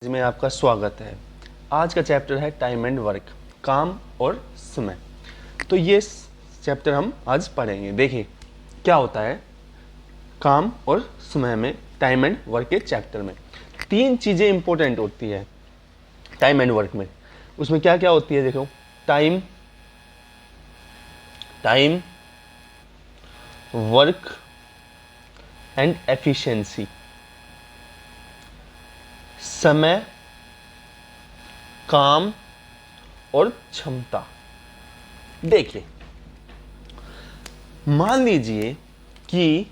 में आपका स्वागत है। आज का चैप्टर है टाइम एंड वर्क, काम और समय। तो ये चैप्टर हम आज पढ़ेंगे। देखिए क्या होता है काम और समय में, टाइम एंड वर्क के चैप्टर में तीन चीज़ें इंपॉर्टेंट होती है टाइम एंड वर्क में। उसमें क्या क्या होती है देखो, टाइम, वर्क एंड एफिशिएंसी, समय, काम और क्षमता। देखिए मान लीजिए कि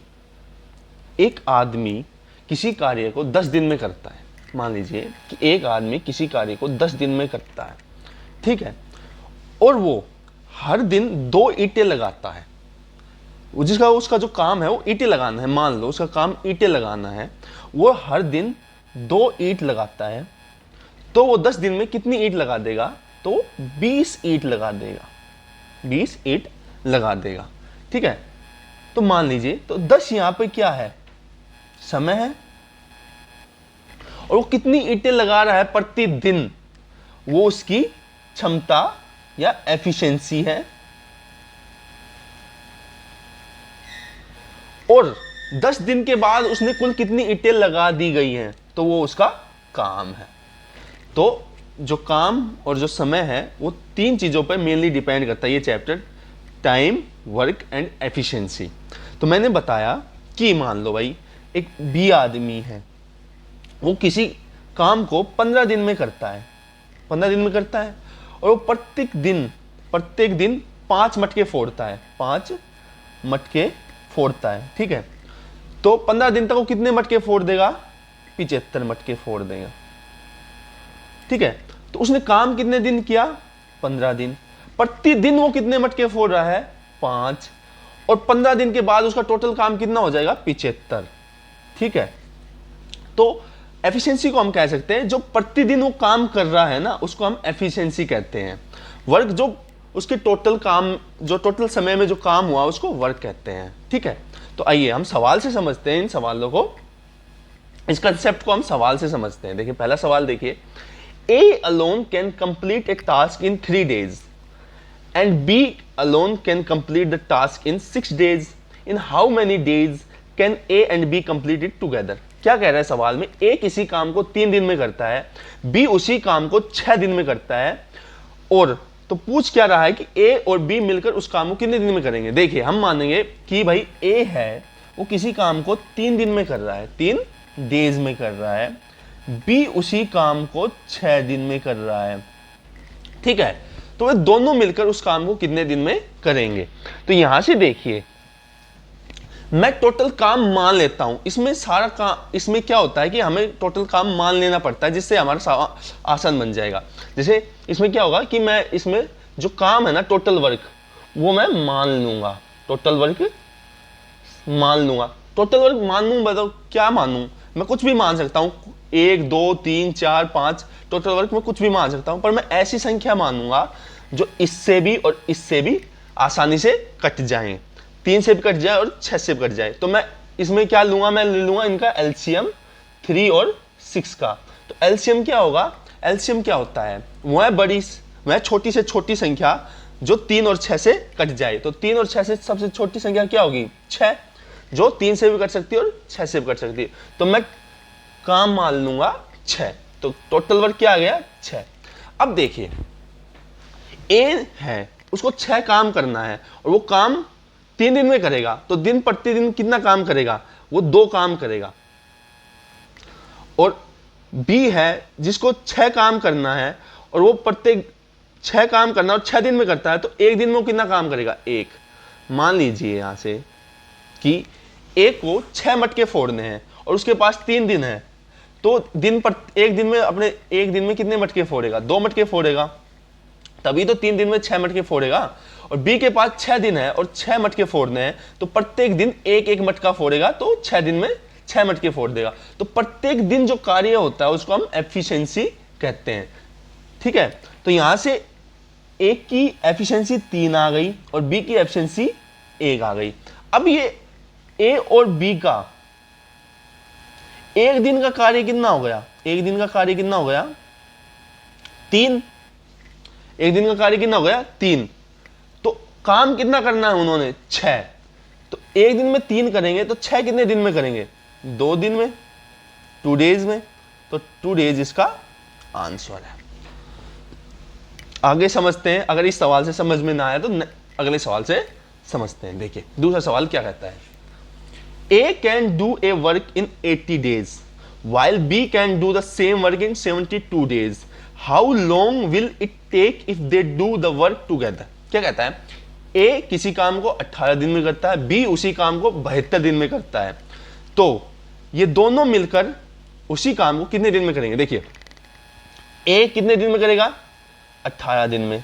एक आदमी किसी कार्य को 10 दिन में करता है। मान लीजिए कि एक आदमी किसी कार्य को 10 दिन में करता है, ठीक है, और वो हर दिन 2 ईंटें लगाता है। जिसका उसका जो काम है वो ईंटें लगाना है, मान लो उसका काम ईंटें लगाना है, वो हर दिन 2 ईंट लगाता है, तो वो 10 दिन में कितनी ईंट लगा देगा? तो 20 ईंट लगा देगा, 20 ईंट लगा देगा, ठीक है। तो मान लीजिए तो 10 यहां पे क्या है? समय है। और वो कितनी ईंटें लगा रहा है प्रतिदिन, वो उसकी क्षमता या एफिशिएंसी है। और 10 दिन के बाद उसने कुल कितनी ईंटें लगा दी गई हैं, तो वो उसका काम है। तो जो काम और जो समय है वो तीन चीज़ों पर मेनली डिपेंड करता है ये chapter, time, work and efficiency. तो मैंने बताया कि मान लो भाई एक बी आदमी है, वो किसी काम को 15 दिन में करता है, 15 दिन में करता है, और वो प्रत्येक दिन 5 मटके फोड़ता है, 5 मटके फोड़ता है, ठीक है। तो 15 दिन तक वो कितने मटके फोड़ देगा? 75 मटके फोड़ देगा, ठीक है। तो उसने काम कितने दिन किया? 15 दिन। प्रतिदिन वो कितने मटके फोड़ रहा है? 5। और 15 दिन के बाद उसका टोटल काम कितना हो जाएगा? 75, ठीक है। तो एफिशिएंसी को हम कह सकते हैं, जो प्रतिदिन वो काम कर रहा है ना, उसको हम एफिशिएंसी कहते हैं। वर्क जो उसके टोटल काम, जो टोटल समय में जो काम हुआ, उसको वर्क कहते हैं, ठीक है। तो आइए हम सवाल से समझते हैं इन सवालों को, इस कंसेप्ट को हम सवाल से समझते हैं। देखिए पहला सवाल देखिए, A alone can complete a task in 3 days and B alone can complete the task in 6 days. In how many days can A and B complete it together? क्या कह रहा है सवाल में? A किसी काम को 3 दिन में करता है, B उसी काम को 6 दिन में करता है, और तो पूछ क्या रहा है कि A और B मिलकर उस काम को कितने दिन में करेंगे। देखिए हम मानेंगे कि भाई A है वो किसी काम को 3 दिन में कर रहा है, 3 डेज में कर रहा है, बी उसी काम को 6 दिन में कर रहा है, ठीक है। तो वे दोनों मिलकर उस काम को कितने दिन में करेंगे? तो यहां से देखिए मैं टोटल काम मान लेता हूं। इसमें सारा काम, इसमें क्या होता है कि हमें टोटल काम मान लेना पड़ता है, जिससे हमारा आसान बन जाएगा। जैसे इसमें क्या होगा कि मैं इसमें जो काम है ना, टोटल वर्क, वो मैं मान लूंगा, टोटल वर्क मान लूंगा। टोटल वर्क मान लूं, बताओ क्या मानूं? मैं कुछ भी मान सकता हूं, 1 2 3 4 5, टोटल वर्क में कुछ भी मान सकता हूं, पर मैं ऐसी संख्या मानूंगा जो इससे भी और इससे भी आसानी से कट जाए, 3 से भी कट जाए और 6 से भी कट जाए। तो मैं इसमें क्या लूंगा? मैं ले लूंगा इनका एलसीएम 3 और 6 का। तो एलसीएम क्या होगा? एलसीएम क्या होता है? वह छोटी से छोटी संख्या जो 3 और 6 से कट जाए। तो 3 और 6 से सबसे छोटी संख्या क्या होगी? 6, जो 3 से भी कट सकती है और 6 से भी कट सकती है। तो मैं काम मान लूंगा 6। तो टोटल वर्क क्या आ गया? 6। अब देखिए ए है, उसको 6 काम करना है और वो काम 3 दिन में करेगा, तो दिन प्रतिदिन कितना काम करेगा? वो 2 काम करेगा। और बी है जिसको 6 काम करना है और वो प्रत्येक 6 काम करना और 6 दिन में करता है, तो एक दिन में वो कितना काम करेगा? 1। मान लीजिए यहां से कि एक को 6 मटके फोड़ने हैं और उसके पास 3 दिन है, तो एक दिन में अपने एक दिन में कितने मटके फोड़ेगा? 2 मटके फोड़ेगा, तभी तो 3 दिन में 6 मटके फोड़ेगा। और बी के पास 6 दिन है और 6 मटके फोड़ने हैं, तो प्रत्येक दिन एक एक मटका फोड़ेगा, तो 6 दिन में 6 मटके फोड़ देगा। तो प्रत्येक दिन जो कार्य होता है उसको हम एफिशिएंसी कहते हैं, ठीक है। तो यहां से एक की एफिशिएंसी 3 आ गई और बी की एफिशिएंसी 1 आ गई। अब ये ए और बी का एक दिन का कार्य कितना हो गया, एक दिन का कार्य कितना हो गया 3, एक दिन का कार्य कितना हो गया 3। तो काम कितना करना है उन्होंने 6, तो एक दिन में 3 करेंगे तो 6 कितने दिन में करेंगे 2 दिन में, 2 डेज में, तो 2 डेज इसका आंसर है। आगे समझते हैं, अगर इस सवाल से समझ में ना आया तो अगले सवाल से समझते हैं। देखिए दूसरा सवाल क्या कहता है, A can do a work in 80 days while B can do the same work in 72 days. How long will it take if they do the work together? क्या कहता है, A किसी काम को 18 दिन में करता है, B उसी काम को 72 दिन में करता है, तो ये दोनों मिलकर उसी काम को कितने दिन में करेंगे। देखिए A कितने दिन में करेगा 18 दिन में,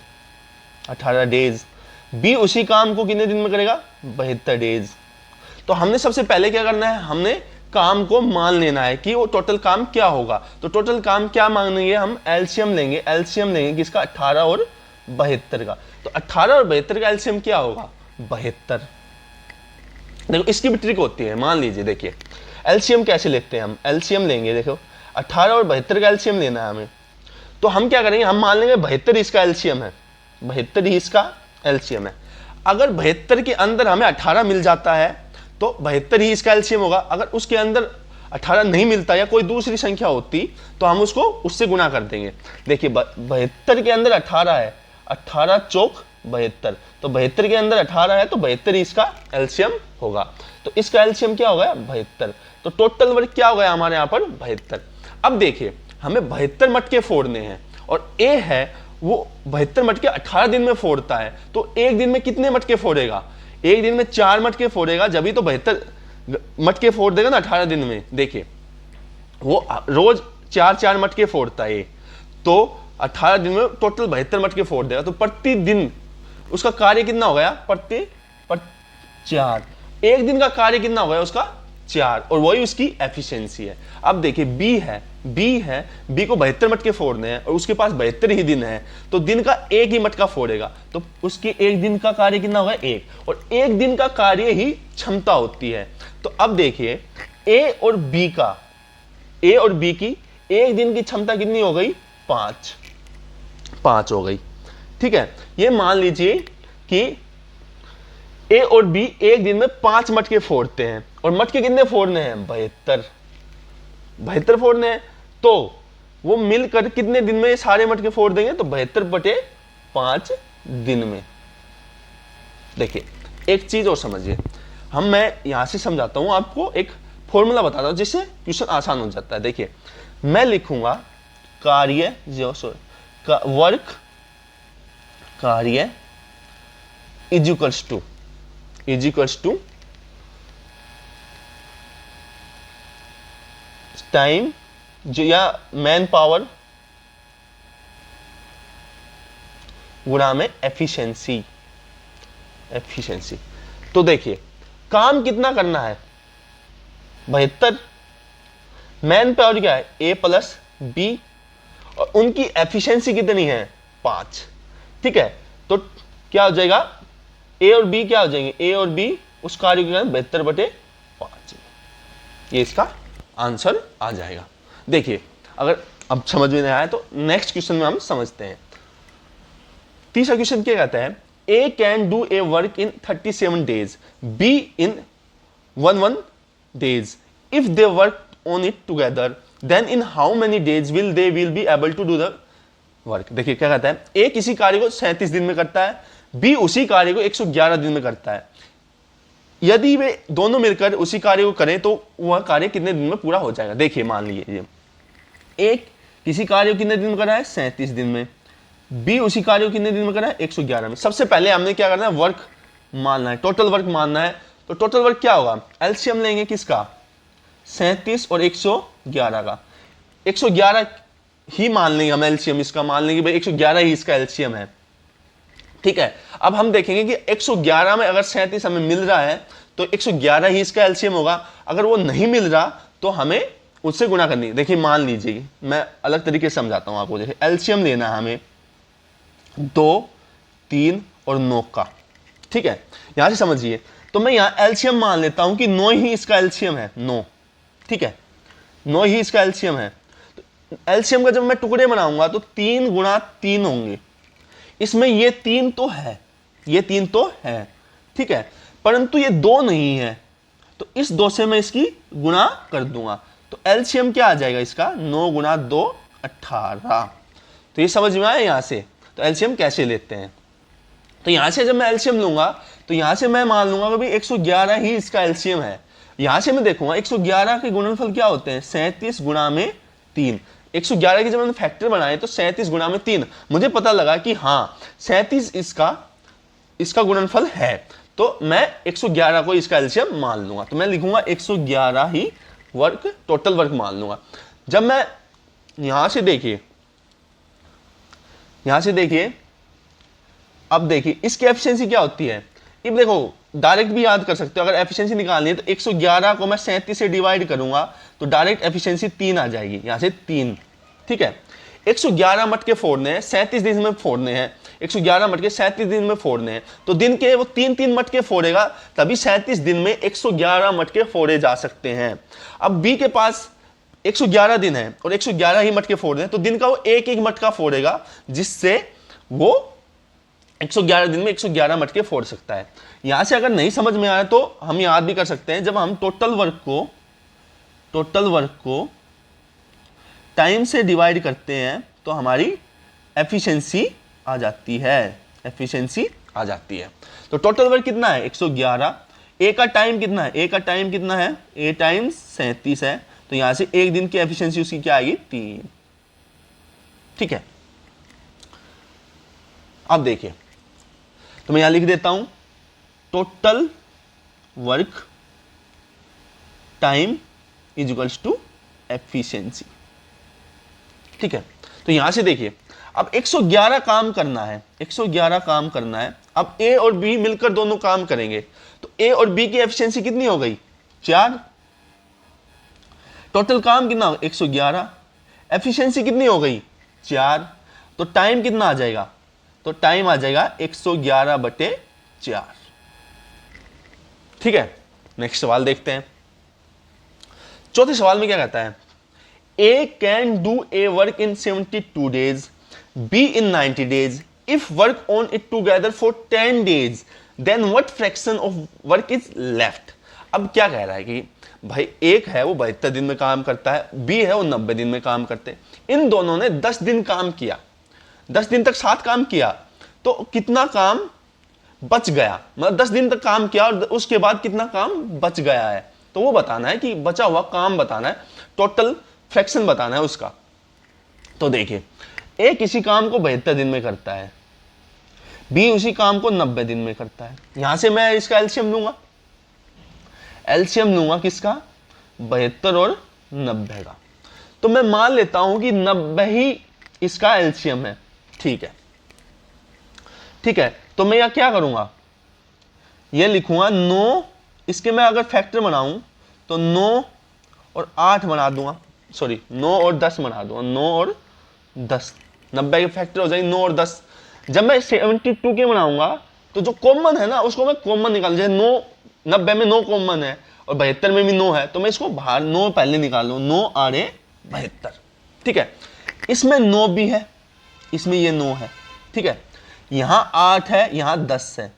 18 डेज। B उसी काम को कितने दिन में करेगा 72 डेज। तो हमने सबसे पहले क्या करना है, हमने काम को मान लेना है कि वो टोटल काम क्या होगा। तो टोटल काम क्या मांगेंगे, हम एलसीएम लेंगे, एलसीएम लेंगे किसका 18 और 72 का। तो 18 और 72 का एलसीएम क्या होगा 72। देखो इसकी भी ट्रिक होती है, मान लीजिए देखिए एलसीएम कैसे लेते हैं हम, एलसीएम लेंगे, देखो 18 और 72 का एलसीएम लेना है हमें। तो हम क्या करेंगे, हम मान लेंगे 72 इसका एलसीएम है, 72 ही इसका एलसीएम है। अगर 72 के अंदर हमें 18 मिल जाता है तो 72 ही इसका एलसीएम होगा। अगर उसके अंदर 18 नहीं मिलता या कोई दूसरी संख्या होती तो हम उसको उससे गुना कर देंगे। देखिए 72 के अंदर 18 है, 18 चौक 72, तो 72 के अंदर 18 है तो 72 ही इसका एलसीएम होगा। तो इसका एलसीएम क्या हो गया 72। तो टोटल वर्क क्या हो गया हमारे यहाँ पर 72। अब देखिए हमें 72 मटके फोड़ने हैं और ए है वो 72 मटके 18 दिन में फोड़ता है, तो एक दिन में कितने मटके फोड़ेगा, एक दिन में 4 मटके फोड़ेगा, जब भी तो 72 मटके फोड़ देगा ना 18 दिन में। देखिए वो रोज 4-4 मटके फोड़ता है, तो 18 दिन में टोटल 72 मटके फोड़ देगा, तो प्रतिदिन उसका कार्य कितना हो गया, प्रति 4। एक दिन का कार्य कितना हो गया उसका 4, और वही उसकी एफिशिएंसी है। अब देखिए बी है, बी को 72 मटके फोड़ने हैं और उसके पास 72 ही दिन है, तो दिन का एक ही मटका फोड़ेगा, तो उसके एक दिन का कार्य कितना होगा 1, और एक दिन का कार्य ही क्षमता होती है। तो अब देखिए ए और बी की एक दिन की क्षमता कितनी हो गई 5 हो गई। ठीक है, ये मान लीजिए कि ए और बी एक दिन में 5 मटके फोड़ते हैं, और मटके कितने फोड़ने हैं 72 फोड़ने हैं, तो वो मिलकर कितने दिन में ये सारे मटके फोड़ देंगे, तो 72/5 दिन में। देखिए एक चीज और समझिए, मैं यहां से समझाता हूं आपको, एक फॉर्मूला बताता हूं जिससे क्वेश्चन आसान हो जाता है। देखिए मैं लिखूंगा वर्क कार्य इज इक्वल्स टू टाइम जो या मैन पावर गुणा में एफिशिएंसी। तो देखिए काम कितना करना है 72, मैन पावर क्या है ए प्लस बी, और उनकी एफिशिएंसी कितनी है 5। ठीक है, तो क्या हो जाएगा ए और बी क्या हो जाएंगे, ए और बी उस कार्य के 72/5, ये इसका आंसर आ जाएगा। देखिए अगर अब समझ में नहीं आया तो नेक्स्ट क्वेश्चन में हम समझते हैं। तीसरा क्वेश्चन क्या कहता है, A can do a work in 37 days, B in 11 days. If they work on it together, then in how many days will they be able to do the work? देखिए क्या कहता है, ए किसी कार्य को 37 दिन में करता है, बी उसी कार्य को 111 दिन में करता है। यदि वे दोनों मिलकर उसी कार्य को करें तो वह कार्य कितने दिन में पूरा हो जाएगा। देखिए मान लीजिए एक किसी कार्य को कितने दिन में करा है 37 दिन में, बी उसी कार्य को कितने दिन में करा है 111 में। सबसे पहले हमने क्या करना है, वर्क मानना है, टोटल वर्क मानना है। तो टोटल वर्क क्या होगा, एलसीएम लेंगे किसका 37 और 111 का, 111 ही मान लेंगे हम एलसीएम इसका, मान लेंगे भाई 111 ही इसका एलसीएम है। ठीक है, अब हम देखेंगे कि 111 में अगर 37 हमें मिल रहा है तो 111 ही इसका एलसीएम होगा, अगर वो नहीं मिल रहा तो हमें उससे गुणा करनी है। देखिए मान लीजिए मैं अलग तरीके से समझाता हूं आपको। देखिए एलसीएम लेना है हमें 2, 3 और 9 का। ठीक है, यहां से समझिए, तो मैं यहां एलसीएम मान लेता हूं कि 9 ही इसका एलसीएम है, 9। ठीक है, 9 ही इसका एलसीएम है। तो एलसीएम का जब मैं टुकड़े बनाऊंगा तो 3 गुणा 3 होंगे। इसमें ये 3 तो है, ये 3 तो है, ठीक है, परंतु ये 2 नहीं है, तो इस 2 से मैं इसकी गुणा कर दूंगा। तो एलसीएम क्या आ जाएगा इसका, 9 गुणा 2 18। तो ये समझ में आया यहां से। तो एलसीएम कैसे लेते हैं, तो यहां से जब मैं एलसीएम लूंगा तो यहां से मैं मान लूंगा कि भाई 111 ही इसका एलसीएम है। यहां से मैं देखूंगा 111 के गुणनफल क्या होते हैं, 37 गुणा में 3। 111 के जब मैंने फैक्टर बनाए तो 37 गुणा में 3, मुझे पता लगा कि हाँ 37 इसका गुणनफल है, तो मैं 111 को इसका एलसीएम मान लूंगा। तो मैं लिखूंगा 111 ही वर्ग, टोटल वर्ग मान लूंगा। जब मैं यहां से देखिए, अब देखिए इसकी एफिशिएंसी क्या होती है। अब देखो डायरेक्ट भी याद कर सकते हो, अगर एफिशिएंसी निकालनी है तो 111 को मैं 37 से डिवाइड करूंगा तो डायरेक्ट एफिशिएंसी 3 आ जाएगी, यहां से 3, ठीक है। 111 मटके फोड़ने हैं, 37 दिन में फोड़ने हैं, 111 मटके 37 दिन में फोड़ने हैं, तो दिन के वो 3-3 मटके फोड़ेगा, तभी 37 दिन में 111 मटके फोड़े जा सकते हैं। अब बी के पास 111 दिन है और 111 ही मटके फोड़ने हैं, तो दिन का वो एक एक मटका फोड़ेगा, जिससे वो 111 दिन में 111 मटके फोड़ सकता है। यहां से अगर नहीं समझ में आया तो हम याद भी कर सकते हैं, जब हम टोटल वर्क को टाइम से डिवाइड करते हैं तो हमारी एफिशिएंसी आ जाती है, तो टोटल वर्क कितना है 111। ए का टाइम कितना है, ए टाइम्स 37 है, तो यहां से एक दिन की एफिशिएंसी उसकी क्या आएगी, 3, ठीक है। अब देखिए, तो मैं यहां लिख देता हूं total work time is equals to efficiency, ठीक है। तो यहां से देखिए अब 111 काम करना है, 111 काम करना है। अब ए और बी मिलकर दोनों काम करेंगे, तो ए और बी की एफिशिएंसी कितनी हो गई, 4। टोटल काम कितना हो 111, एफिशिएंसी कितनी हो गई 4, तो टाइम कितना आ जाएगा, तो टाइम आ जाएगा 111/4, ठीक है। नेक्स्ट सवाल देखते हैं। चौथे सवाल में क्या कहता है, A can do a work in 72 days, B in 90 days, if work on it together for 10 days, then what fraction of work is left. अब क्या कह रहा है कि भाई एक है वो 72 दिन में काम करता है, बी है वो 90 दिन में काम करते हैं, इन दोनों ने 10 दिन काम किया, 10 दिन तक साथ काम किया, तो कितना काम बच गया, मतलब 10 दिन तक काम किया और उसके बाद कितना काम बच गया है, तो वो बताना है कि बचा हुआ काम बताना है, टोटल फ्रैक्शन बताना है उसका। तो देखिए ए किसी काम को 72 दिन में करता है, बी उसी काम को 90 दिन में करता है। यहां से मैं इसका एलसीएम लूंगा किसका, 72 और 90 का। तो मैं मान लेता हूं कि 90 ही इसका एलसीएम है, ठीक है। तो मैं यहां क्या करूंगा, ये लिखूंगा 9, इसके मैं अगर फैक्टर बनाऊं तो 9 और 8 बना दूंगा, सॉरी 9 और 10 बना दूंगा, 9 और 10, 90 के फैक्टर हो जाएंगे 9 और 10। जब मैं 72 के बनाऊंगा तो जो कॉमन है ना उसको मैं कॉमन निकाल, जैसे 90 में 9 कॉमन है और 72 में भी 9 है, तो मैं इसको बाहर 9 पहले निकाल लूं, 9 8 72, ठीक है। इसमें 9 भी है, इसमें ये 9 है, ठीक है। यहां 8 है, यहां 10 है,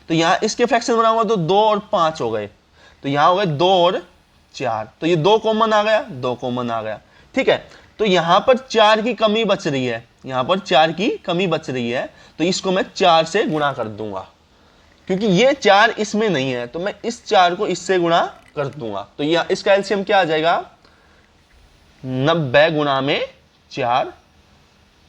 तो यहां इसके फ्रैक्शन बनाऊंगा तो 2 और 5 हो गए, तो यहां हो गए 2 और 4, तो ये 2 कॉमन आ गया, 2 कॉमन आ गया, ठीक है। तो यहां पर 4 की कमी बच रही है, यहां पर 4 की कमी बच रही है, तो इसको मैं 4 से गुणा कर दूंगा, क्योंकि ये 4 इसमें नहीं है, तो मैं इस 4 को इससे गुणा कर दूंगा, तो यह इसका एलसीएम क्या आ जाएगा, 90 गुणा में 4,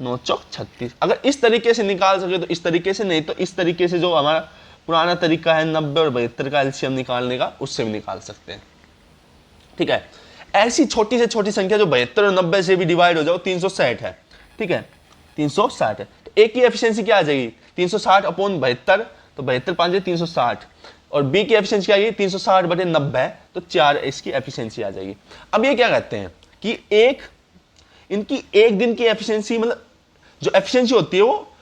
9 चौक 36। अगर इस तरीके से निकाल सके तो इस तरीके से, नहीं तो इस तरीके से जो हमारा पुराना तरीका है 90 और 72 का एलसीएम निकालने का, उससे भी निकाल सकते हैं, ठीक है। ऐसी छोटी से छोटी संख्या जो 72 और 90 से भी डिवाइड हो जाओ 360 है, ठीक है, 360 है, तो ए की एफिशिएंसी क्या आ जाएगी 360/72, तो 72 5 360, और बी की एफिशिएंसी क्या आएगी 360/90, तो 4 इसकी एफिशिएंसी आ जाएगी। अब ये क्या कहते हैं कि इनकी एक दिन की एफिशिएंसी, मतलब जो एफिशिएंसी होती है वो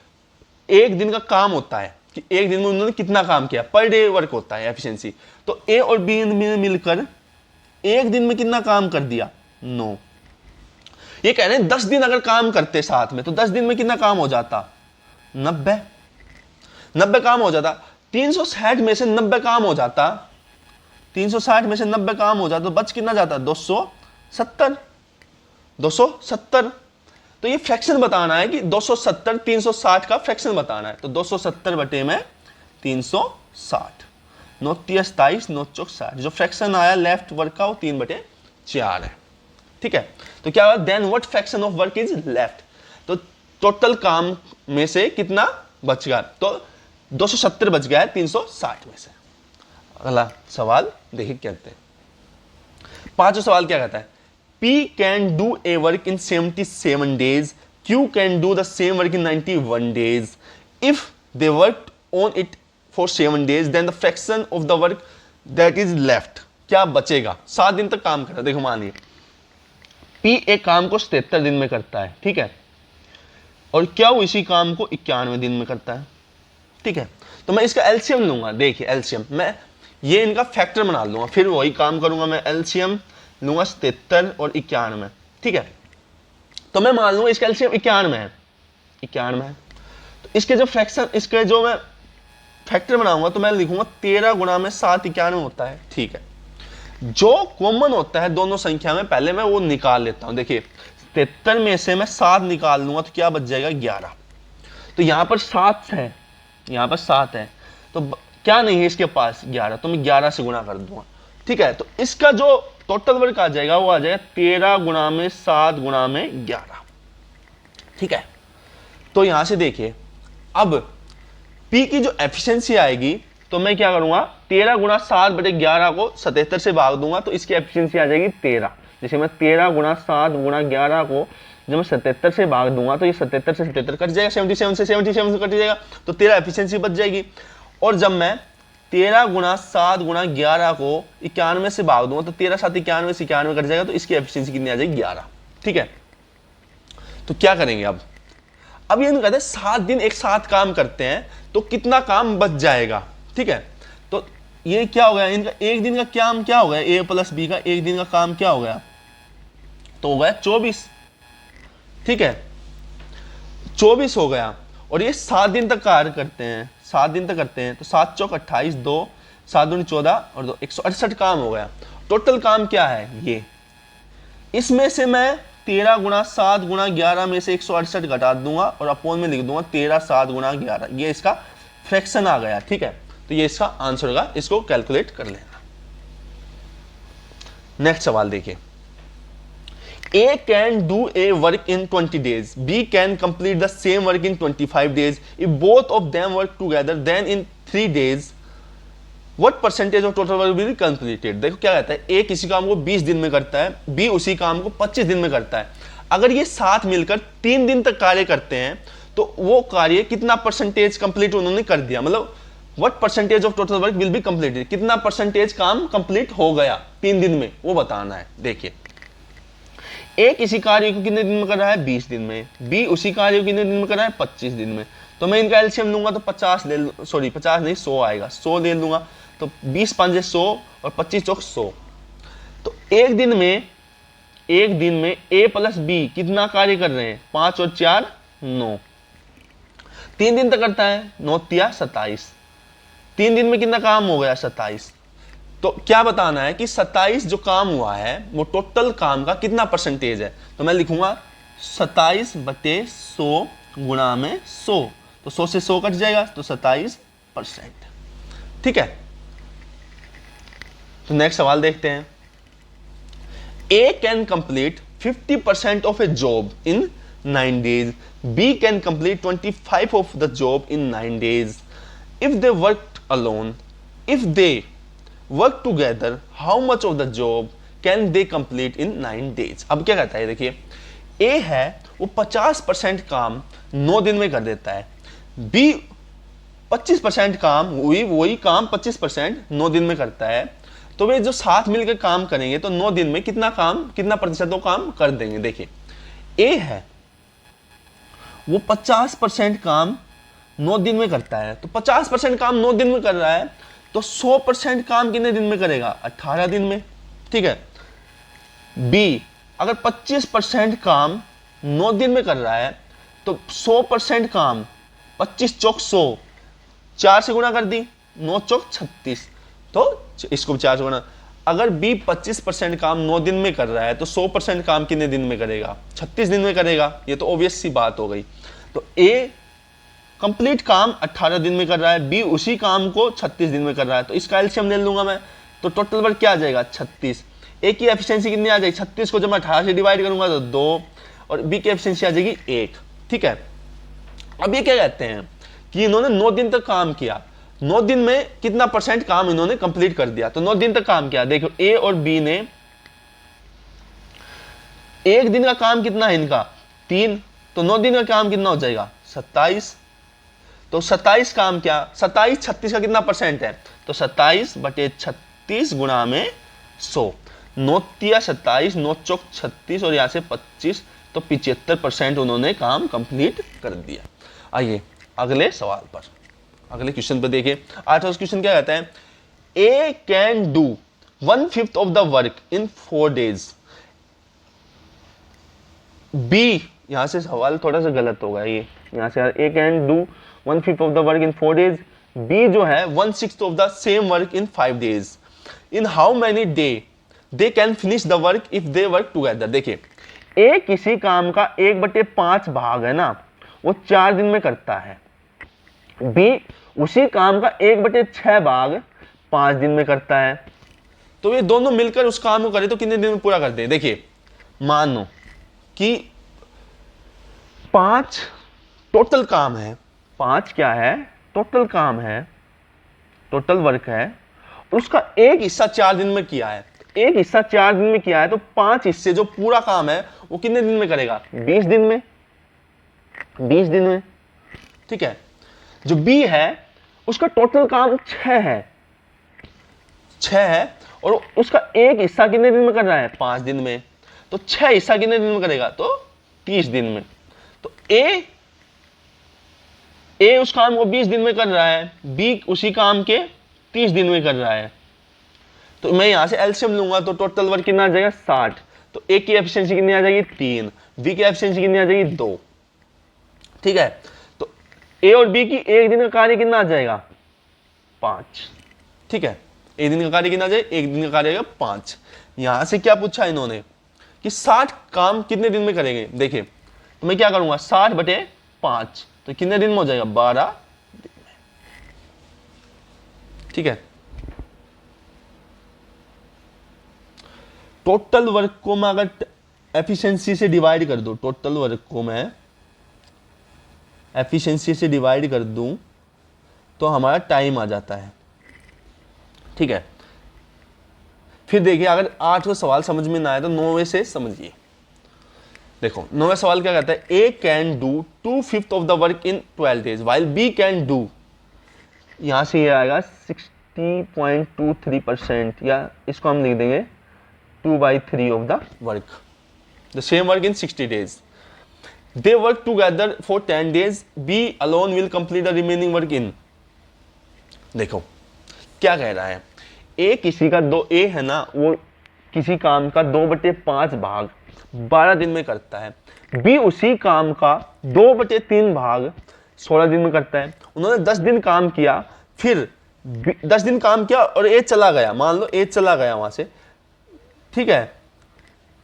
एक दिन का काम होता है कि एक दिन में उन्होंने कितना काम किया, पर डे वर्क होता है एफिशिएंसी। तो ए और बी ने मिलकर एक दिन में कितना काम कर दिया, 9। ये कह रहे हैं 10 दिन अगर काम करते साथ में तो 10 दिन में कितना काम हो जाता? 90 काम हो जाता। 360 में से 90 काम हो जाता, 360 में से 90 काम हो जाता तो बच कितना जाता? 270। 270। तो ये फ्रैक्शन बताना है कि 270 360 का फ्रैक्शन बताना है, तो 270 बटे में 360, 9 3 27, 9 4 60। जो फ्रैक्शन आया लेफ्ट वर्क का वो 3/4 है। ठीक है, तो क्या हुआ? Then what fraction of work is left? तो टोटल काम में से कितना बच गया? तो 270 बच गया है 360 में से। अगला सवाल देखिए कहते हैं, पांचवा सवाल क्या कहता है? P can do a work in 77 days. Q can do the same work in 91 days. If they worked on it for 7 days, then the fraction of the work that is left, क्या बचेगा? 7 दिन तक काम करा। देखो मानिए P एक काम को 77 दिन में करता है, ठीक है, और क्या वो इसी काम को 91 दिन में करता है। ठीक है, तो मैं इसका एलसीएम लूंगा। देखिए एलसीएम मैं ये इनका फैक्टर बना लूंगा, फिर वही काम करूंगा। मैं एलसीएम लूंगा 77 और 91। ठीक है, तो मैं मान लूंगा इसका एलसीएम 91 है, 91 है। तो इसके जो फ्रैक्शन, इसके जो मैं फैक्टर बनाऊंगा तो मैं लिखूंगा 13 गुणा में 7 91 होता है। ठीक है, जो कॉमन होता है दोनों संख्या में पहले मैं वो निकाल लेता हूं। देखिए 73 में से मैं 7 निकाल लूंगा तो क्या बच जाएगा? 11। तो यहां पर 7 है, यहां पर 7 है, तो क्या नहीं है इसके पास? 11। तो मैं 11 से गुणा कर दूंगा। ठीक है, तो इसका जो टोटल वर्क आ जाएगा वो आ जाएगा 13 गुणा में 7 गुणा में 11। ठीक है, तो यहां से देखिए अब P की जो एफिशिएंसी आएगी तो मैं क्या करूंगा? 13 गुणा 7 बटे 11 को 77 से भाग दूंगा तो इसकी एफिशिएंसी आ जाएगी 13। जैसे मैं 13 गुणा 7 गुणा 11 को जब मैं 77 से भाग दूंगा तो ये 77 से 77 कट जाएगा, 77 से 77 से कट जाएगा, तो 13 एफिशिएंसी बच जाएगी। और जब मैं 13 गुणा 7 गुणा 11 को 91 से भाग दूंगा तो 13 7 91 से 91 कट जाएगा, तो इसकी एफिशिएंसी कितनी आ जाएगी? 11। ठीक है, तो क्या करेंगे अब ये कहते हैं 7 दिन एक साथ काम करते हैं तो कितना काम बच जाएगा। ठीक है, तो ये क्या हो गया? इनका एक दिन का काम क्या हो गया? ए प्लस बी का एक दिन का काम क्या हो गया? तो हो गया 24। ठीक है, 24 हो गया, और ये 7 दिन तक कार्य करते हैं, 7 दिन तक करते हैं, तो 7 चौक 28, 2 7 दूनी 14 और 2 168 काम हो गया। टोटल काम क्या है? ये इसमें से मैं 13 गुणा 7 गुणा 11 में से 168 घटा दूंगा और अपोन में लिख दूंगा 13 7 गुणा 11। ये इसका फ्रैक्शन आ गया। ठीक है, तो ये इसका आंसर होगा, इसको कैलकुलेट कर लेना। नेक्स्ट सवाल देखिए, A can do a work in 20 days. B can complete the same work in 25 days. If both of them work together, then in 3 days, what percentage of total work will be completed? देखो क्या कहता है, A किसी काम को 20 दिन में करता है, B उसी काम को 25 दिन में करता है। अगर ये साथ मिलकर 3 दिन तक कार्य करते हैं तो वो कार्य कितना परसेंटेज कंप्लीट उन्होंने कर दिया, मतलब what percentage of total work will be completed, कितना परसेंटेज काम कंप्लीट हो गया 3 दिन में, वो बताना है। देखिए A किसी कार्य को कितने दिन में कर रहा है? 20 दिन में। B उसी कार्य को कितने दिन में कर रहा है? 25 दिन में। तो मैं इनका एलसीएम लूंगा तो 50 ले, सॉरी 50 नहीं 100 आएगा, 100 ले लूंगा, तो 20 5 100 और 25 चौक 100। तो एक दिन में A प्लस B कितना कार्य कर रहे हैं? 5 और 4 9। 3 दिन तक करता है, 9 3 27। 3 दिन में कितना काम हो गया? 27। तो क्या बताना है कि 27 जो काम हुआ है वो टोटल काम का कितना परसेंटेज है? तो मैं लिखूंगा 27 बटे 100 गुणा में 100, तो 100 से 100 कट जाएगा, तो 27%। ठीक है, तो नेक्स्ट सवाल देखते हैं। A can complete 50% of a job in 9 days. B can complete 25 of the job in 9 days. If they worked alone, if they work together, how much of the job can they complete in 9 days? अब क्या कहता है, देखिए A है वो 50% काम 9 दिन में कर देता है, B 25% काम वही काम 25% 9 दिन में करता है, तो वे जो साथ मिलकर काम करेंगे तो 9 दिन में कितना प्रतिशत वो काम कर देंगे। देखिए A है वो 50% काम 9 दिन में करता है, तो 50% काम 9 दिन में कर रहा है, तो 100% काम कितने दिन में करेगा? 18 दिन में। ठीक है, B अगर 25% काम 9 दिन में कर रहा है तो 100% काम 25 चौक 100, 4 से गुणा कर दी, 9 चौक 36, तो इसको 4 से गुणा। अगर बी 25% काम 9 दिन में कर रहा है तो 100% काम कितने दिन में करेगा? 36 दिन में करेगा। ये तो ऑब्वियस सी बात हो गई। तो ए कंप्लीट काम 18 दिन में कर रहा है, बी उसी काम को 36 दिन में कर रहा है, तो इसका एलसीएम ले लूंगा मैं, तो टोटल वर्क क्या आ जाएगा? 36। ए की एफिशिएंसी कितनी आ जाएगी? 36 को जब मैं 18 से डिवाइड करूंगा तो 2, और बी की एफिशिएंसी आ जाएगी 1। ठीक है, अब ये क्या कहते हैं कि इन्होंने 9 दिन तक काम किया, 9 दिन में कितना % काम इन्होंने कंप्लीट कर दिया। तो 9 दिन तक काम किया, देखो ए और बी ने एक दिन का काम कितना है इनका? 3, तो 9 दिन का काम कितना हो जाएगा? 27। तो 27 काम क्या? 27 36 का कितना % है? तो 27/36 गुणा में 100, 9 तिया 27, 9 चौक 36 और यहां से 25, तो 75% उन्होंने काम कंप्लीट कर दिया। आइए अगले सवाल पर, अगले क्वेश्चन पर देखिए। 8वां क्वेश्चन क्या कहता है? A can do 1/5 of the work in 4 days। B, यहां से सवाल थोड़ा सा गलत होगा, ये यहां से A can do 1/5 of the work in 4 days, B जो है 1/6 of the same work in 5 days। In how many day they can finish the work if they work together. देखिए ए किसी काम का 1/5 भाग है ना, वो 4 दिन में करता है, बी उसी काम का 1/6 भाग 5 दिन में करता है, तो ये दोनों मिलकर उस काम को करें तो कितने दिन में पूरा करते हैं? देखिए मानो कि 5 टोटल काम है, 5 क्या है? टोटल काम है, टोटल वर्क है, उसका एक हिस्सा 4 दिन में किया है, एक हिस्सा 4 दिन में किया है, तो 5 हिस्से जो पूरा काम है वो कितने दिन में करेगा? 20 दिन में, 20 दिन में। ठीक है, जो बी है उसका टोटल काम 6 है, 6 है, और उसका एक हिस्सा कितने दिन में कर रहा है? 5 दिन में, तो 6 हिस्सा कितने दिन में करेगा? तो 30 दिन में। तो ए उस काम को 20 दिन में कर रहा है, बी उसी काम के 30 दिन में कर रहा है, तो मैं यहां से एलसीएम लूंगा तो टोटल वर्क कितना आ जाएगा? 60। तो ए की एफिशिएंसी कितनी आ जाएगी? 3, बी की एफिशिएंसी कितनी आ जाएगी? 2। ठीक है, तो ए और बी की एक दिन का कार्य कितना आ जाएगा? 5। ठीक है, एक दिन का कार्य कितना आ जाएगा? एक दिन का कार्य आएगा 5। यहां से क्या पूछा इन्होंने कि 60 काम कितने दिन में करेंगे? देखिए तो मैं क्या करूंगा, 60/5, तो कितने दिन में हो जाएगा? 12 दिन में। ठीक है, टोटल वर्क को मैं अगर एफिशिएंसी से डिवाइड कर दूं, टोटल वर्क को मैं एफिशिएंसी से डिवाइड कर दूं तो हमारा टाइम आ जाता है। ठीक है, फिर देखिए अगर 8वां सवाल समझ में ना आए तो 9वें से समझिए। देखो 9वां सवाल क्या कहता है? A can do 2/5 of the work in 12 days while B can do, यहां से ये आएगा 60.23%, या इसको हम लिख देंगे 2/3 of the work, the same work in 60 days। They work together for 10 days, B alone will complete the remaining work in. देखो क्या कह रहा है, ए किसी का ए है ना, वो किसी काम का 2/5 भाग 12 दिन में करता है, बी उसी काम का 2/3 भाग 16 दिन में करता है। उन्होंने 10 दिन काम किया, फिर 10 दिन काम किया और ए चला गया, मान लो ए चला गया वहां से। ठीक है,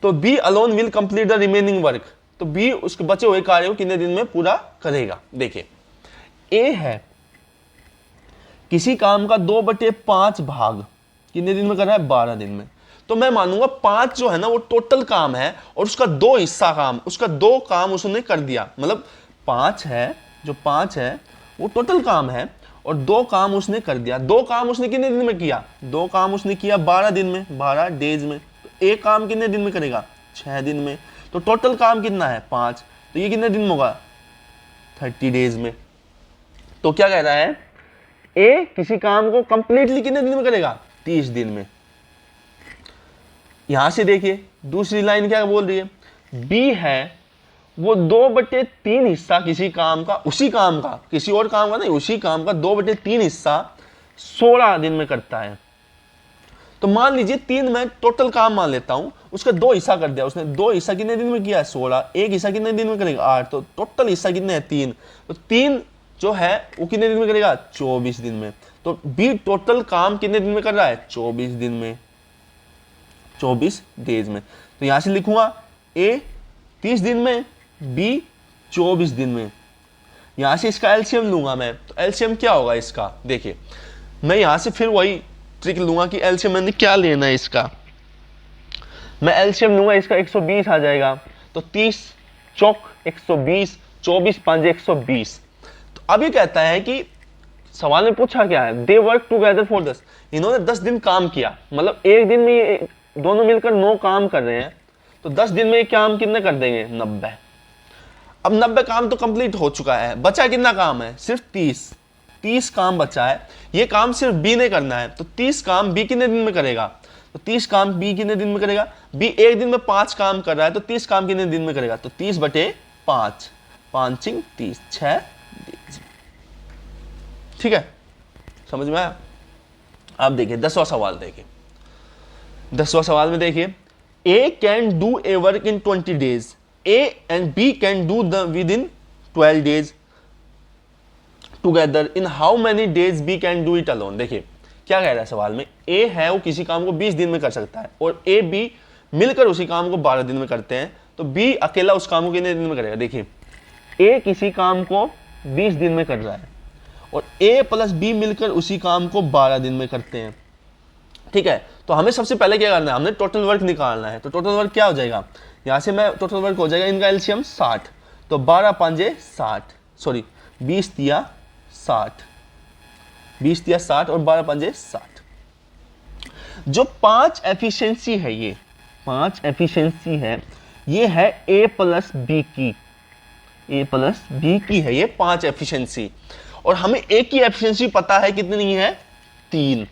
तो B alone will complete the remaining work, तो बी उसके बचे हुए कार्य को कितने दिन में पूरा करेगा? देखिए ए है किसी काम का 2/5 भाग कितने दिन में कर रहा है? 12 दिन में। तो मैं मानूंगा 5 जो है ना वो टोटल काम है, और उसका 2 हिस्सा काम, उसका 2 काम उसने कर दिया, मतलब 5 है, जो 5 है वो टोटल काम है, और 2 काम उसने कर दिया। 2 काम उसने कितने दिन में किया? 2 काम उसने किया 12 दिन में, 12 डेज में। तो एक काम कितने दिन में करेगा? 6 दिन में। तो टोटल काम कितना है? 5, तो ये कितने दिन में होगा? 30 डेज में। तो क्या कह रहा है, ए किसी काम को कंप्लीटली कितने दिन में करेगा? 30 दिन में। यहां से देखिए दूसरी लाइन क्या बोल रही है, बी है वो 2/3 हिस्सा किसी काम का, उसी काम का, किसी और काम का नहीं, उसी काम का 2/3 हिस्सा 16 दिन में करता है। तो मान लीजिए 3 मैं टोटल काम मान लेता हूं, उसका 2 हिस्सा कर दिया उसने। 2 हिस्सा कितने दिन में किया है? 16। एक हिस्सा कितने दिन में करेगा? 8। तो टोटल हिस्सा कितने हैं? 3। तो 3 जो है वो कितने दिन में करेगा? 24 दिन में। तो बी टोटल काम कितने दिन में कर रहा है? 24 दिन में, 24 डेज में। तो यहां से लिखूंगा ए 30 दिन में, बी 24 दिन में। यहां से इसका एलसीएम लूंगा मैं, तो एलसीएम क्या होगा इसका? देखिए मैं यहां से फिर वही ट्रिक लूंगा कि एलसीएम मैंने क्या लेना है इसका। मैं एलसीएम लूंगा इसका, 120 आ जाएगा। तो 30 चौक 120, 24 5 120। तो अब ये कहता है कि सवाल में पूछा क्या है? दे वर्क टूगेदर फॉर 10। इन्होंने 10 दिन काम किया, मतलब एक दिन में ये दोनों मिलकर 9 काम कर रहे हैं। तो 10 दिन में ये काम कितने कर देंगे? 90। अब 90 काम तो कंप्लीट हो चुका है, बचा कितना काम है? सिर्फ 30 काम बचा है। ये काम सिर्फ बी ने करना है। तो 30 काम बी कितने दिन में करेगा? तो 30 काम बी कितने दिन में करेगा? बी एक दिन में 5 काम कर रहा है, तो 30 काम कितने दिन में करेगा? तो 30/5, 5 30, 6 दिन। ठीक है, समझ में आया? आप देखिए 10वां सवाल देखिए। 10वां सवाल में देखिए, A can do a work in 20 days, A and B can do the with in 12 days together, in how many days B can do it alone. देखिए क्या कह रहा है सवाल में, ए है वो किसी काम को 20 दिन में कर सकता है, और ए बी मिलकर उसी काम को 12 दिन में करते हैं। तो बी अकेला उस काम को कितने दिन में करेगा? देखिए ए किसी काम को 20 दिन में कर रहा है, और ए प्लस बी मिलकर उसी काम को 12 दिन में करते हैं। ठीक है, तो हमें सबसे पहले क्या करना है? हमने टोटल वर्क निकालना है। तो टोटल वर्क क्या हो जाएगा? यहां से मैं टोटल वर्क हो जाएगा इनका एलसीएम 60। तो 12 5 60, सॉरी 20 दिया 60, 20 दिया 60 और 12 5 60। जो 5 एफिशिएंसी है, ये 5 एफिशिएंसी है, ये है ए प्लस बी की, ए प्लस बी की है ये 5 एफिशिएंसी। और हमें ए की एफिशिएंसी पता है कितनी है? 3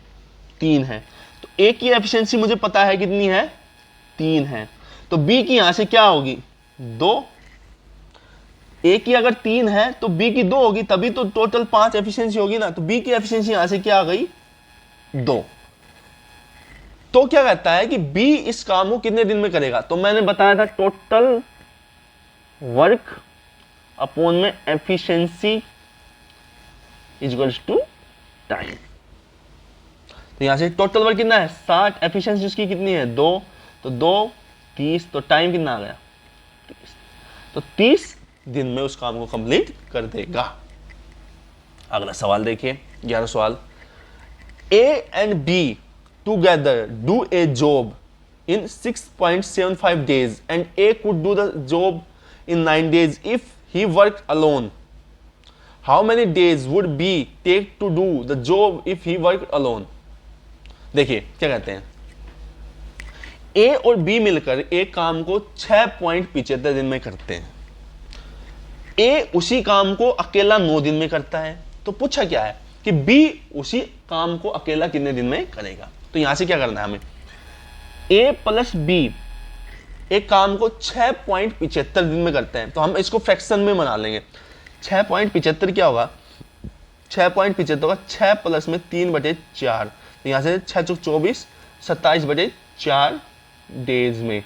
है। तो ए की एफिशिएंसी मुझे पता है कितनी है? 3 है। तो बी की यहां से क्या होगी? 2। ए की अगर 3 है तो बी की 2 होगी, तभी तो टोटल 5 एफिशिएंसी होगी ना। तो बी की एफिशिएंसी यहां से क्या आ गई? 2। तो क्या कहता है कि बी इस काम को कितने दिन में करेगा? तो मैंने बताया था टोटल वर्क अपॉन में एफिशिएंसी इक्वल्स टू टाइम। तो यहां से टोटल वर्क कितना है? 60। एफिशिएंसी उसकी कितनी है? 2। तो 2 30, तो टाइम कितना आ गया? 30। तो 30 दिन में उस काम को कंप्लीट कर देगा। अगला सवाल देखिए, 11वां सवाल, ए and be together do a job in 6.75 days and A could do the job in 9 days if he worked alone. How many days would B take to do the job if he worked alone? देखिए क्या कहते हैं, ए और B मिलकर एक काम को 6.75 दिन में करते हैं। ए उसी काम को अकेला 9 दिन में करता है। तो पूछा क्या है कि बी उसी काम को अकेला कितने दिन में करेगा? तो यहां से क्या करना है हमें, ए प्लस बी एक काम को 6.75 दिन में करते हैं। तो हम इसको फ्रैक्शन में बना लेंगे। 6.75 क्या होगा? 6.75 होगा 6 प्लस में 3/4। तो यहां से 6 चौक 24, 27/4 डेज में।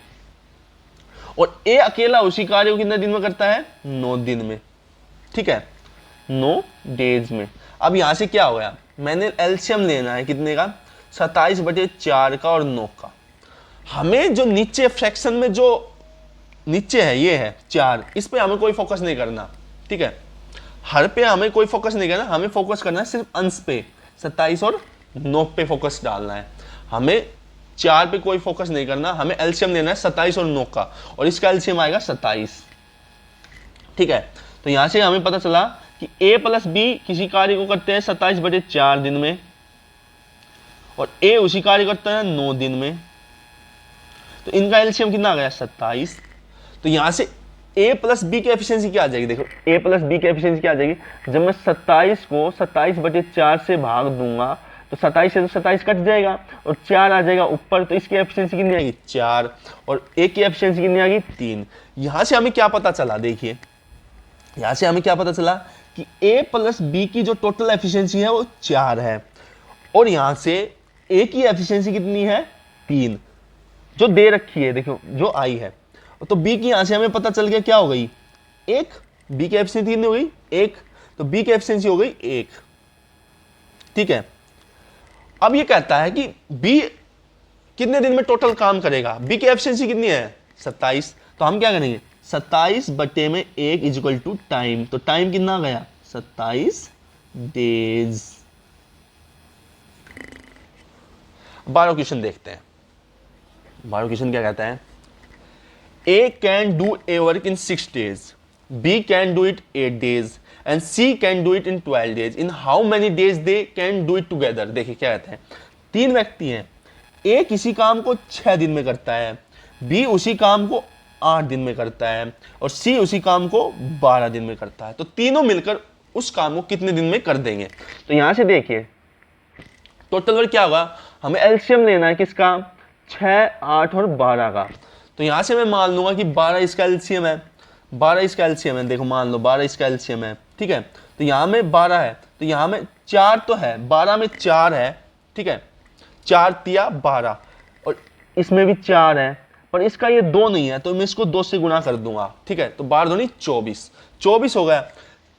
और ए अकेला उसी कार्य को कितने दिन में करता है? 9 दिन में। ठीक है, 9 डेज में। अब यहां से क्या हो गया, मैंने एलसीएम लेना है कितने का? 27/4 का और 9 का। हमें जो नीचे फ्रैक्शन में जो नीचे है ये है 4, इस पे हमें कोई फोकस नहीं करना। ठीक है, हर पे हमें कोई फोकस नहीं करना, हमें फोकस करना है सिर्फ अंश पे, 27 और 9 पे फोकस डालना है। हमें 4 पे कोई फोकस नहीं करना, हमें एलसीएम लेना है 27 और 9 का, और इसका एलसीएम आएगा 27। ठीक है, तो यहां से हमें पता चला कि ए प्लस बी किसी कार्य को करते हैं 27/4 दिन में, और ए उसी कार्य करता है 9 दिन में। तो इनका एलसीएम कितना आ गया? 27। तो यहां से ए प्लस बी की एफिशिएंसी क्या आ जाएगी? देखो ए प्लस बी की एफिशिएंसी क्या आ जाएगी? जब मैं 27 को 27/4 से भाग दूंगा तो 27 से तो 27 कट जाएगा और 4 आ जाएगा ऊपर। तो इसकी एफिशिएंसी कितनी आएगी? 4। और ए की एफिशिएंसी कितनी आ गई? 3। यहां से हमें क्या पता चला? देखिए यहां से हमें क्या पता चला कि ए प्लस बी की जो टोटल एफिशिएंसी है वो 4 है, और यहां से ए की एफिशिएंसी कितनी है 3 जो दे रखी है, देखो जो आई है, तो बी की यहां से हमें पता चल गया क्या हो गई 1, बी की एफिशिएंसी कितनी हो गई 1, तो बी की एफिशिएंसी हो गई 1। ठीक है, अब ये कहता है कि बी कितने दिन में टोटल काम करेगा, बी की एफिशिएंसी कितनी है 27, तो हम क्या करेंगे 27 बटे में 1 इक्वल टू टाइम, तो टाइम कितना गया 27 डेज। 12 क्वेश्चन देखते हैं। 12 क्वेश्चन क्या कहता है, A can do a work in 6 days, B can do it 8 days and C can do it in 12 days, in how many days they can do it together. देखिए क्या कहते हैं, 3 व्यक्ति हैं, ए किसी काम को 6 दिन में करता है, बी उसी काम को 8 दिन में करता है और सी उसी काम को 12 दिन में करता है, तो तीनों मिलकर उस काम को कितने दिन में कर देंगे। तो यहां से देखिए टोटल वर्क क्या होगा, हमें एलसीएम लेना है किसका 6, 8 और 12 का, तो यहां से मैं मान लूंगा कि 12 इसका एलसीएम है, 12 इसका एलसीएम है, देखो मान लो 12 इसका एलसीएम है। ठीक है, तो यहां में 12 है, तो यहां में 4 तो है, 12 में 4 है। ठीक है, 4 तिया 12 और इसमें भी 4 है, पर इसका ये 2 नहीं है, तो मैं इसको 2 से गुणा कर दूंगा। ठीक है, तो 12 दूनी 24, 24 हो गया।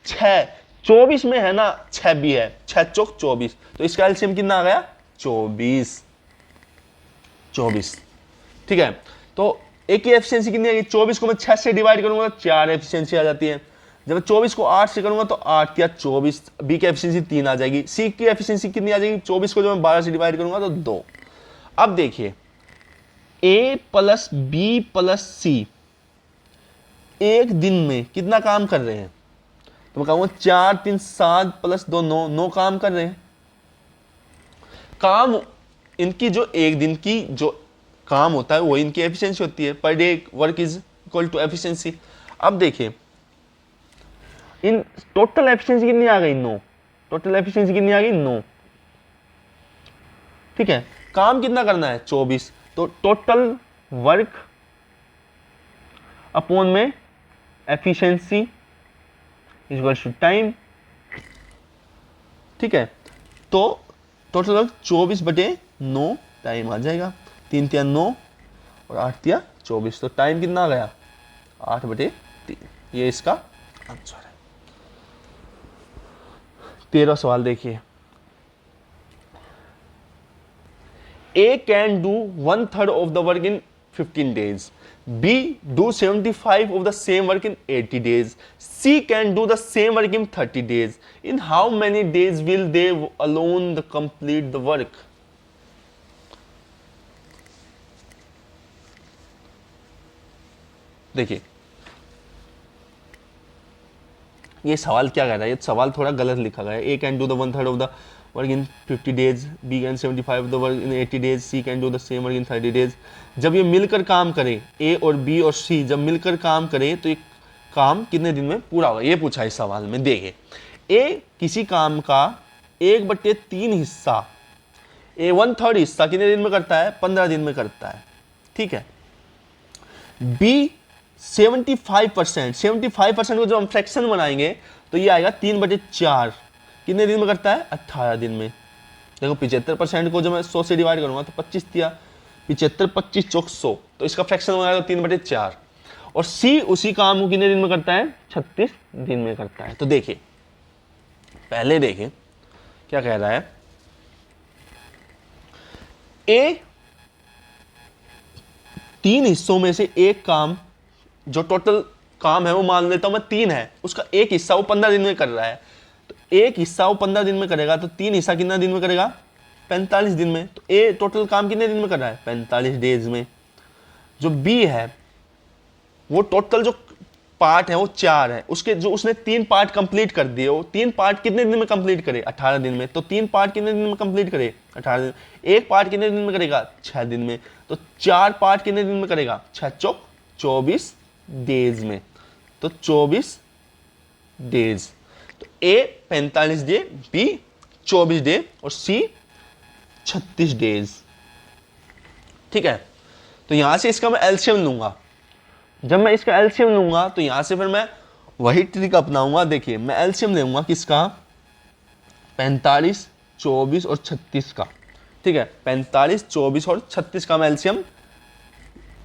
6, 24 में है ना 6 भी है, 6 चौक 24, तो इसका एलसीएम कितना आ गया 24। ठीक है, तो एक की एफिशिएंसी कितनी आएगी, 24 को मैं 6 से डिवाइड करूंगा तो 4 एफिशिएंसी आ जाती है। जब मैं 24 को 8 से करूंगा तो 8 या 24, बी की एफिशिएंसी 3 आ जाएगी। सी की एफिशिएंसी कितनी आ जाएगी, 24 को जब मैं 12 से डिवाइड करूंगा तो 2। अब देखिए ए प्लस बी प्लस सी एक दिन में कितना काम कर रहे हैं, तो मैं कहूंगा 4, 3, 7 प्लस 2 9, 9 काम कर रहे हैं। काम इनकी जो एक दिन की जो काम होता है वो इनकी एफिशिएंसी होती है, per day work is equal to efficiency. अब देखिए इन टोटल एफिशिएंसी कितनी आ गई 9, टोटल एफिशिएंसी कितनी आ गई 9। ठीक है, काम कितना करना है 24, तो टोटल वर्क अपॉन में एफिशिएंसी इक्वल टू टाइम। ठीक है, तो टोटल वर्क 24 बटे 9 टाइम आ जाएगा, 3 तिया 9 और 8 तिया 24, तो टाइम कितना आ गया 8 बटे 3। ये इसका आंसर है। 13 सवाल देखिए, A can do 1/3 of the work in 15 days, B do 75 of the same work in 80 days, C can do the same work in 30 days, in how many days will they alone complete the work? देखिए ये सवाल क्या कह रहा है, ये सवाल थोड़ा गलत लिखा गया है। A can do the 1/3 of the work in 50 days, B can 75 of the work in 80 days, C can do the same work in 30 days। जब ये मिलकर काम करे, ए और बी और सी जब मिलकर काम करें तो ये काम कितने दिन में पूरा होगा, ये पूछा इस सवाल में। देखिए ए किसी काम का 1/3 हिस्सा, ए 1/3 हिस्सा कितने दिन में करता है 15 दिन में करता है। ठीक है, बी 75%, 75% को जब हम फ्रैक्शन बनाएंगे तो ये आएगा 3/4, कितने दिन में करता है 18 दिन में। देखो 75% को जब मैं 100 से डिवाइड करूंगा तो 25 दिया, 75 25 चौक 100, तो इसका फ्रैक्शन बनाएगा 3/4। और सी उसी काम को कितने दिन में करता है 36 दिन में करता है। तो देखिए पहले देखिए क्या कह रहा है, ए 3 हिस्सों में से एक काम, जो टोटल काम है वो मान लेता हूं मैं 3 है, उसका एक हिस्सा वो 15 दिन में कर रहा है, तो एक हिस्सा वो 15 दिन में करेगा, तो 3 हिस्सा कितना दिन में करेगा 45 दिन में। तो ए टोटल काम कितने दिन में कर रहा है 45 डेज में। जो बी है वो टोटल जो पार्ट है वो 4 है, उसके जो उसने 3 पार्ट कंप्लीट कर दिए, वो 3 पार्ट कितने दिन में कंप्लीट करे 18 दिन में। तो 3 पार्ट कितने दिन में कंप्लीट करे 18 दिन। एक पार्ट कितने दिन में करेगा 6 दिन में। तो 4 पार्ट कितने दिन में करेगा 6 चौक 24 डेज में। तो 24 डेज, तो ए 45 डे, बी 24 डे और सी 36 डेज। ठीक है, तो यहां से इसका मैं एलसीएम लूंगा। जब मैं इसका एलसीएम लूंगा तो यहां से फिर मैं वही ट्रिक अपनाऊंगा। देखिए मैं एलसीएम लूंगा किसका 45, 24 और 36 का। ठीक है, 45, 24 और 36 का एलसीएम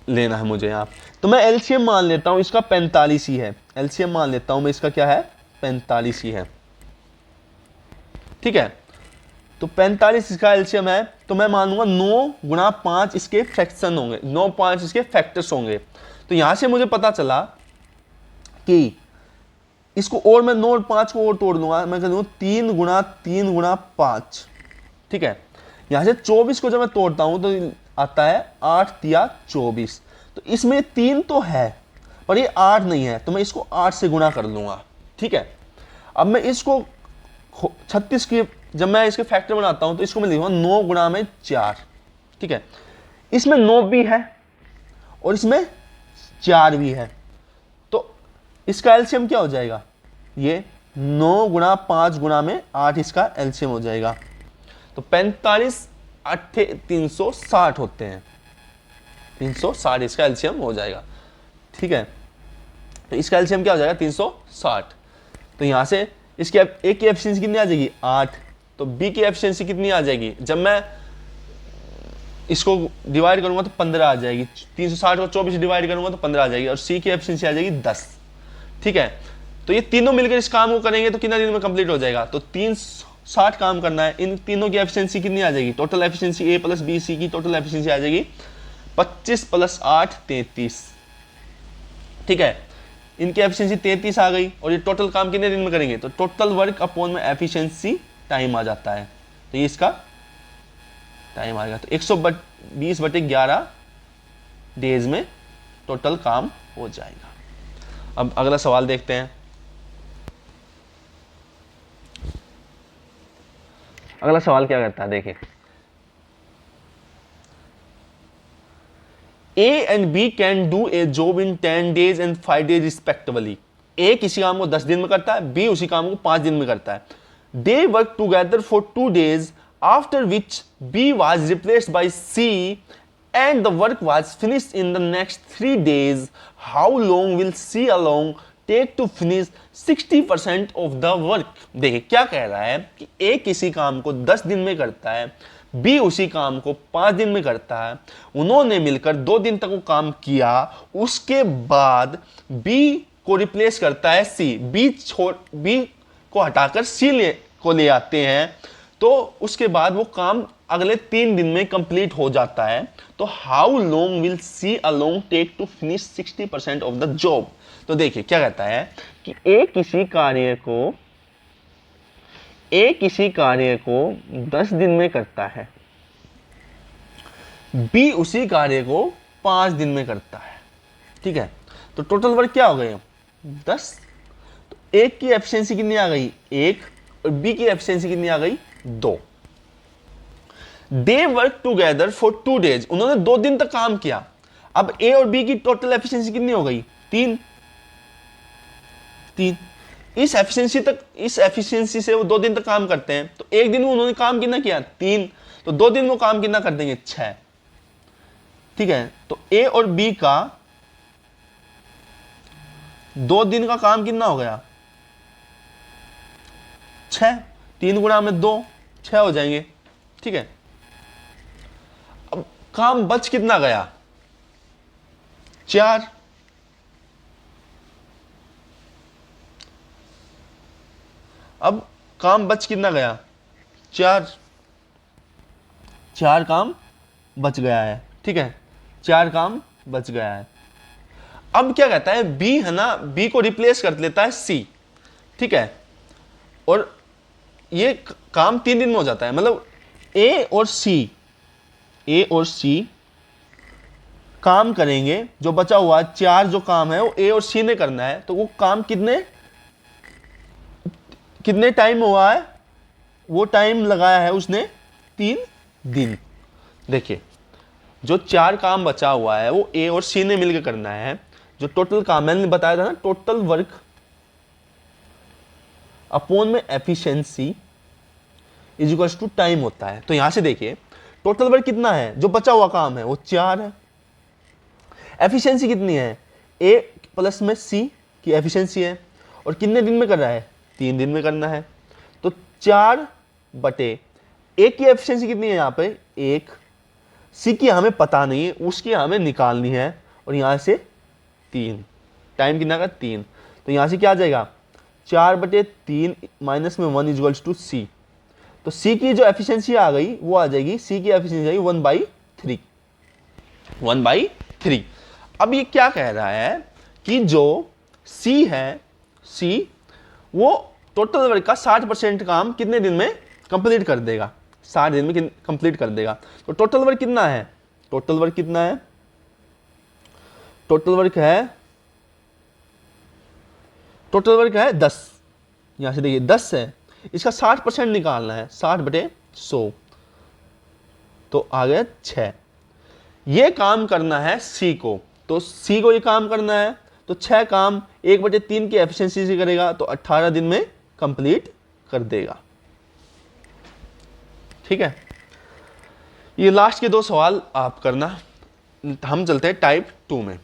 लेना है मुझे यहाँ। तो मैं एलसीएम मान लेता हूँ इसका 45 ही है, एलसीएम मान लेता हूँ मैं इसका क्या है 45 ही है, ठीक है। तो 45 इसका एलसीएम है, तो मैं मानूंगा 9 गुणा 5 इसके फ्रैक्शन होंगे, 9 5 इसके फैक्टर्स होंगे। तो यहां से मुझे पता चला कि इसको और मैं 9 और 5 को और तोड़ दूंगा, मैं कह दूंगा 3 गुणा 5, ठीक है। यहां से 24 को जब मैं तोड़ता हूं तो आता है 8 तिया 24। तो इसमें 3 तो है पर ये 8 नहीं है, तो मैं इसको 8 से गुणा कर लूंगा, ठीक है। अब मैं इसको 36 की जब मैं इसके फैक्टर बनाता हूं तो इसको मैं लिखूंगा 9 गुणा में 4, ठीक है। इसमें 9 भी है और इसमें 4 भी है, तो इसका एलसीएम क्या हो जाएगा, ये 9 गुणा 5 गुणा में 8 इसका एलसीएम हो जाएगा। तो 45 8 360 होते हैं, 360 इसका एलसीएम हो जाएगा, ठीक है। तो इसका एलसीएम क्या हो जाएगा 360। तो यहां से इसकी ए की एफिशिएंसी कितनी आ जाएगी 8, तो बी की एफिशिएंसी कितनी आ जाएगी, जब मैं इसको डिवाइड करूंगा तो 15 आ जाएगी, 360 को 24 डिवाइड करूंगा तो 15 आ जाएगी, और सी की एफिशिएंसी आ जाएगी 10, ठीक है। तो ये तीनों मिलकर इस काम को करेंगे तो कितना दिन में कंप्लीट हो जाएगा, तो 360 काम करना है, इन तीनों की एफिशिएंसी कितनी आ जाएगी, टोटल एफिशिएंसी ए प्लस बी सी की टोटल एफिशिएंसी आ जाएगी 25 + 8 33, ठीक है। इनकी एफिशिएंसी 33 आ गई, और ये टोटल काम कितने दिन में करेंगे, तो टोटल वर्क अपॉन में एफिशिएंसी टाइम आ जाता है, तो ये इसका टाइम आएगा। तो 120/11 डेज में टोटल काम हो जाएगा। अब अगला सवाल देखते हैं। अगला सवाल क्या करता है, देखिए A and B can do a job in 10 days and 5 days respectively. A किसी काम को 10 दिन में करता है, B उसी काम को 5 दिन में करता है। They work together for 2 days, after which B was replaced by C and the work was finished in the next 3 days. How long will C alone take to finish 60% of the work? देखिए क्या कह रहा है कि A किसी काम को 10 दिन में करता है, बी उसी काम को 5 दिन में करता है, उन्होंने मिलकर 2 दिन तक वो काम किया, उसके बाद बी को रिप्लेस करता है सी, बी को हटाकर सी को ले आते हैं, तो उसके बाद वो काम अगले 3 दिन में कंप्लीट हो जाता है। तो how long will C alone take to finish 60% of the job. तो देखिए क्या कहता है कि ए किसी कार्य को 10 दिन में करता है, बी उसी कार्य को 5 दिन में करता है, ठीक है। तो टोटल वर्क क्या हो गए 10, तो एक की एफिशिएंसी कितनी आ गई 1 और बी की एफिशिएंसी कितनी आ गई 2। दे वर्क टूगेदर फॉर 2 डेज, उन्होंने 2 दिन तक काम किया। अब ए और बी की टोटल एफिशिएंसी कितनी हो गई 3। इस एफिशिएंसी से वो 2 दिन तक काम करते हैं, तो एक दिन में उन्होंने काम कितना किया 3, तो 2 दिन वो काम कितना कर देंगे 6, ठीक है। तो ए और बी का 2 दिन का काम कितना हो गया 6, 3 गुणा में 2 6 हो जाएंगे, ठीक है। अब काम बच कितना गया 4, अब काम बच कितना गया 4 काम बच गया है, ठीक है, 4 काम बच गया है। अब क्या कहता है बी है ना, बी को रिप्लेस कर लेता है सी, ठीक है, और ये काम 3 दिन में हो जाता है। मतलब ए और सी काम करेंगे, जो बचा हुआ 4 जो काम है वो ए और सी ने करना है, तो वो काम कितने टाइम हुआ है, वो टाइम लगाया है उसने 3 दिन। देखिए जो 4 काम बचा हुआ है वो ए और सी ने मिलकर करना है। जो टोटल काम मैंने बताया था ना, टोटल वर्क अपॉन में efficiency is equals to time होता है। तो यहां से देखिए टोटल वर्क कितना है, जो बचा हुआ काम है वो 4 है, एफिशिएंसी कितनी है ए प्लस में सी की एफिशिएंसी है, और कितने दिन में कर रहा है 3 दिन में करना है। तो 4 बटे ए की एफिशिएंसी कितनी है यहाँ पे 1, सी की हमें पता नहीं है, उसकी हमें निकालनी है, और यहाँ से 3, टाइम कितना का 3, तो यहाँ से क्या आ जाएगा 4/3 माइनस में 1 इजगल्स टू सी। तो सी की जो एफिशिएंसी आ गई वो आ जाएगी, सी की एफिशिएंसी आएगी 1/3, 1/3। अब ये क्या कह रहा है कि जो सी है, सी वो टोटल वर्क का 60% काम कितने दिन में कंप्लीट कर देगा, 60 दिन में कंप्लीट कर देगा। तो टोटल वर्क कितना है, टोटल वर्क कितना है, टोटल वर्क है 10। यहां से देखिए 10 है, इसका 60% निकालना है, 60/100, तो आ गया 6। ये काम करना है सी को, तो सी को ये काम करना है, तो 6 काम 1/3 की एफिशिएंसी से करेगा, तो 18 दिन में कंप्लीट कर देगा। ठीक है, ये लास्ट के 2 सवाल आप करना। हम चलते हैं टाइप 2 में।